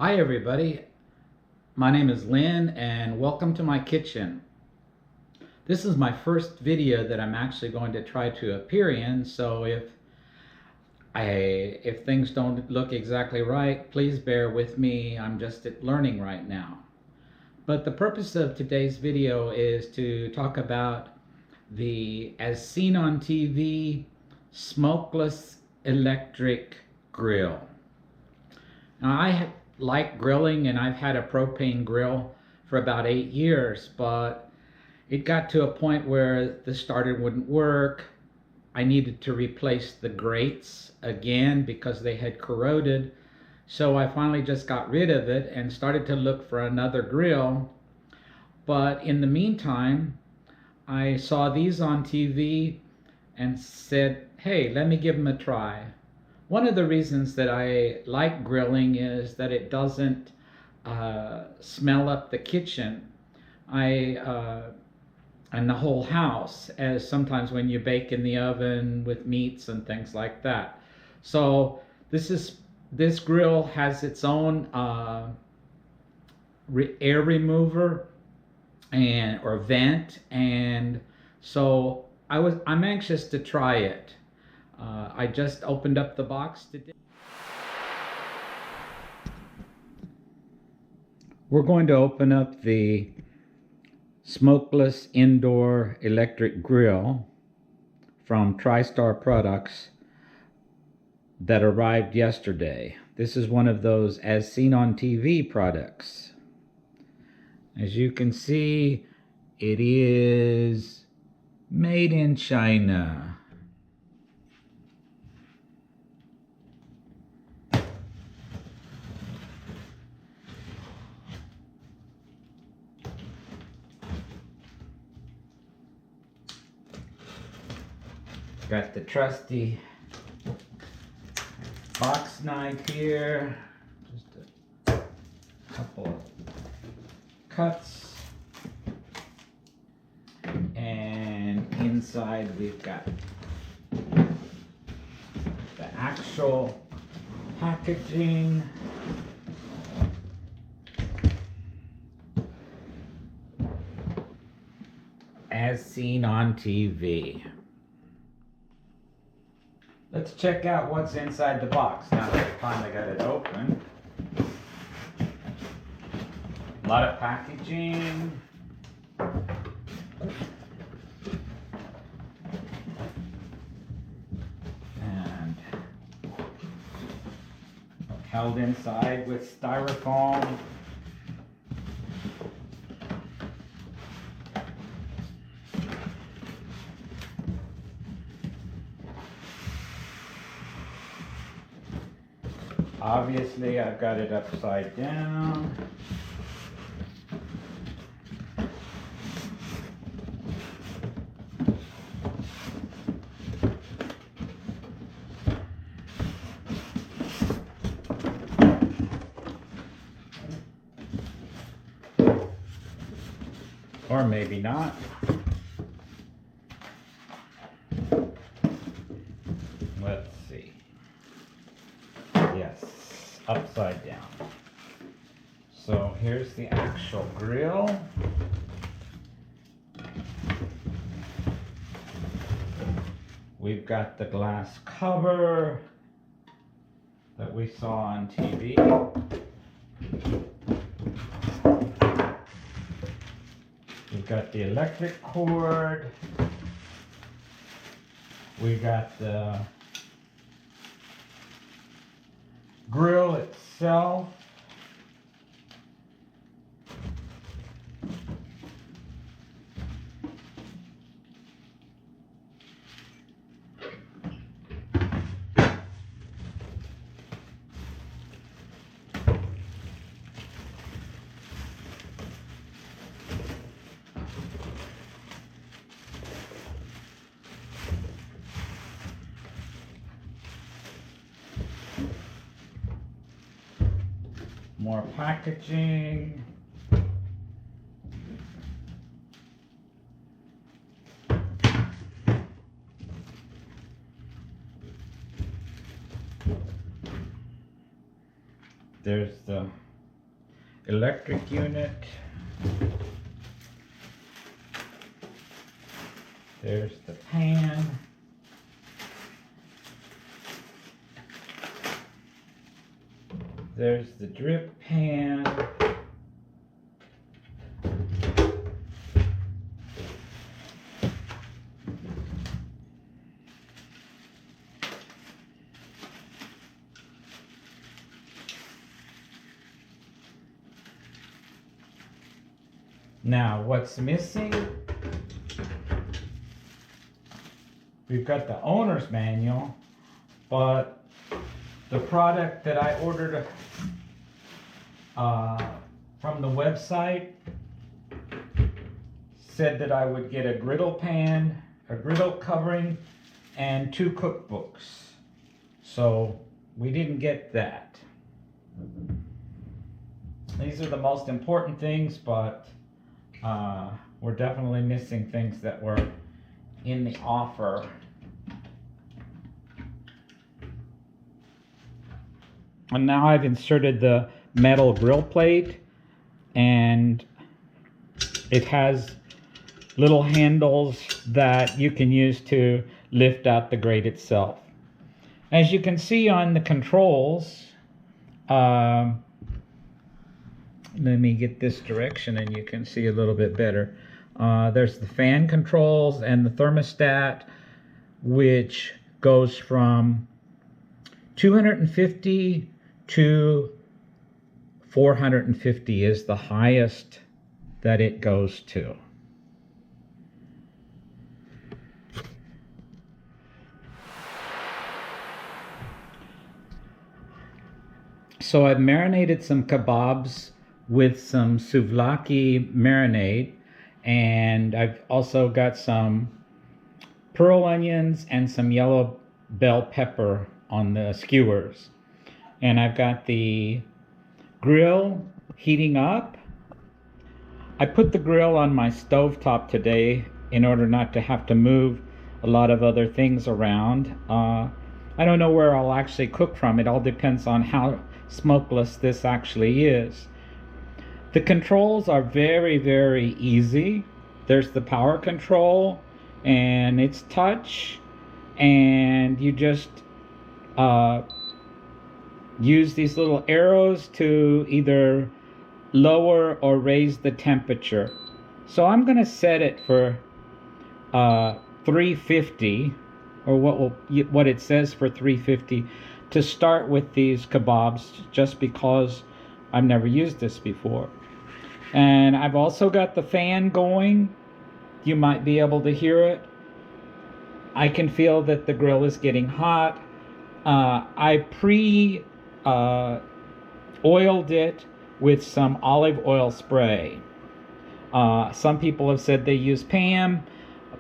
Hi everybody, my name is Lynn and welcome to my kitchen. This is my first video that I'm actually going to try to appear in, so if things don't look exactly right, please bear with me. I'm just learning right now. But the purpose of today's video is to talk about the, as seen on TV, smokeless electric grill. Now I like grilling and I've had a propane grill for about 8 years, but it got to a point where the starter wouldn't work. I needed to replace the grates again because they had corroded. So I finally just got rid of it and started to look for another grill. But in the meantime, I saw these on TV and said, hey, let me give them a try. One of the reasons that I like grilling is that it doesn't smell up the kitchen and the whole house, as sometimes when you bake in the oven with meats and things like that. So this grill has its own air remover or vent, and so I'm anxious to try it. I just opened up the box today. We're going to open up the Smokeless Indoor Electric Grill from TriStar Products that arrived yesterday. This is one of those as seen on TV products. As you can see, it is made in China. Got the trusty box knife here, just a couple of cuts, and inside we've got the actual packaging. As seen on TV. Let's check out what's inside the box now that I finally got it open. A lot of packaging. And held inside with styrofoam. Obviously, I've got it upside down. Or maybe not. Let's see. Yes, upside down. So here's the actual grill. We've got the glass cover that we saw on TV. We've got the electric cord. We got the grill itself. More packaging. There's the electric unit. There's the pan. There's the drip pan. Now, what's missing? We've got the owner's manual, but the product that I ordered from the website said that I would get a griddle pan, a griddle covering, and 2 cookbooks. So we didn't get that. These are the most important things, but we're definitely missing things that were in the offer. And now I've inserted the metal grill plate, and it has little handles that you can use to lift out the grate itself. As you can see on the controls, let me get this direction and you can see a little bit better. There's the fan controls and the thermostat, which goes from 250 to 450 is the highest that it goes to. So I've marinated some kebabs with some souvlaki marinade, and I've also got some pearl onions and some yellow bell pepper on the skewers. And I've got the grill heating up. I put the grill on my stovetop today in order not to have to move a lot of other things around. I don't know where I'll actually cook from. It all depends on how smokeless this actually is. The controls are very, very easy. There's the power control, and it's touch, and you just use these little arrows to either lower or raise the temperature. So I'm going to set it for 350, or what it says for 350, to start with these kebabs, just because I've never used this before. And I've also got the fan going. You might be able to hear it. I can feel that the grill is getting hot. I oiled it with some olive oil spray. Some people have said they use Pam,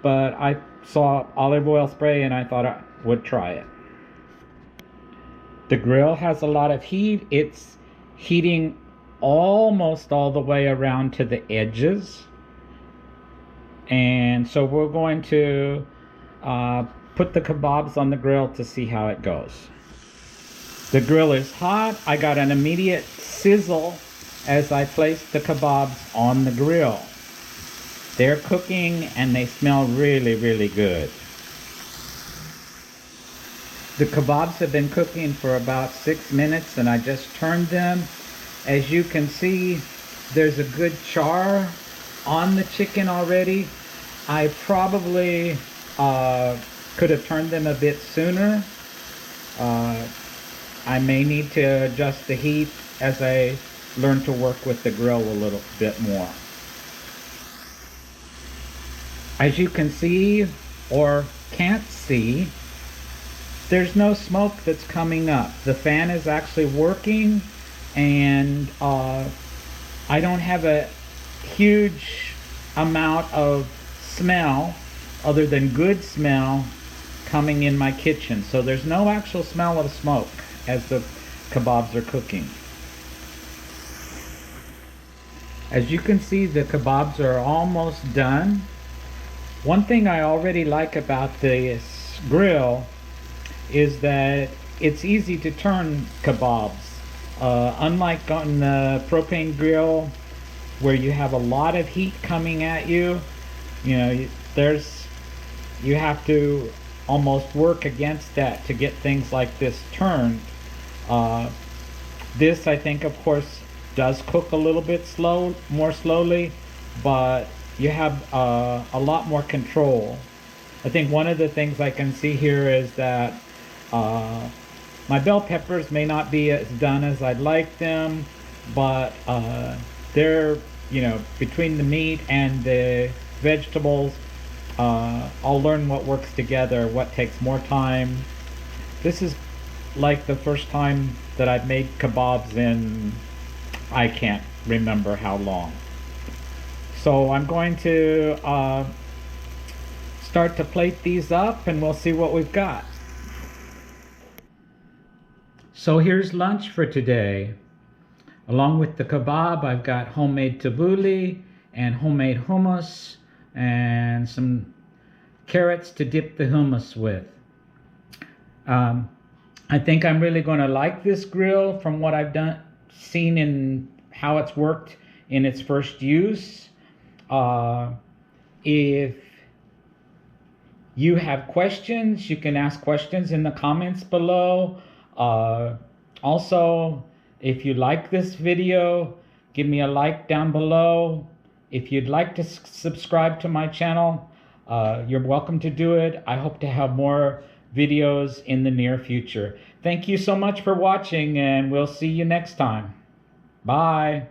but I saw olive oil spray and I thought I would try it. The grill has a lot of heat. It's heating almost all the way around to the edges. And so we're going to put the kebabs on the grill to see how it goes. The grill is hot. I got an immediate sizzle as I placed the kebabs on the grill. They're cooking and they smell really, really good. The kebabs have been cooking for about 6 minutes and I just turned them. As you can see, there's a good char on the chicken already. I probably could have turned them a bit sooner. I may need to adjust the heat as I learn to work with the grill a little bit more. As you can see, or can't see, there's no smoke that's coming up. The fan is actually working, and I don't have a huge amount of smell, other than good smell, coming in my kitchen. So there's no actual smell of smoke as the kebabs are cooking. As you can see, the kebabs are almost done. One thing I already like about this grill is that it's easy to turn kebabs. Unlike on the propane grill where you have a lot of heat coming at you, you know, you have to almost work against that to get things like this turned. This, I think, of course, does cook a little bit more slowly, but you have a lot more control. I think one of the things I can see here is that my bell peppers may not be as done as I'd like them, but they're, you know, between the meat and the vegetables, I'll learn what works together, what takes more time. This is like the first time that I've made kebabs in, I can't remember how long. So I'm going to start to plate these up and we'll see what we've got. So here's lunch for today. Along with the kebab, I've got homemade tabbouleh and homemade hummus and some carrots to dip the hummus with. I think I'm really going to like this grill from what I've seen in how it's worked in its first use. If you have questions, you can ask questions in the comments below. Also, if you like this video, give me a like down below. If you'd like to subscribe to my channel, you're welcome to do it. I hope to have more videos in the near future. Thank you so much for watching, and we'll see you next time. Bye.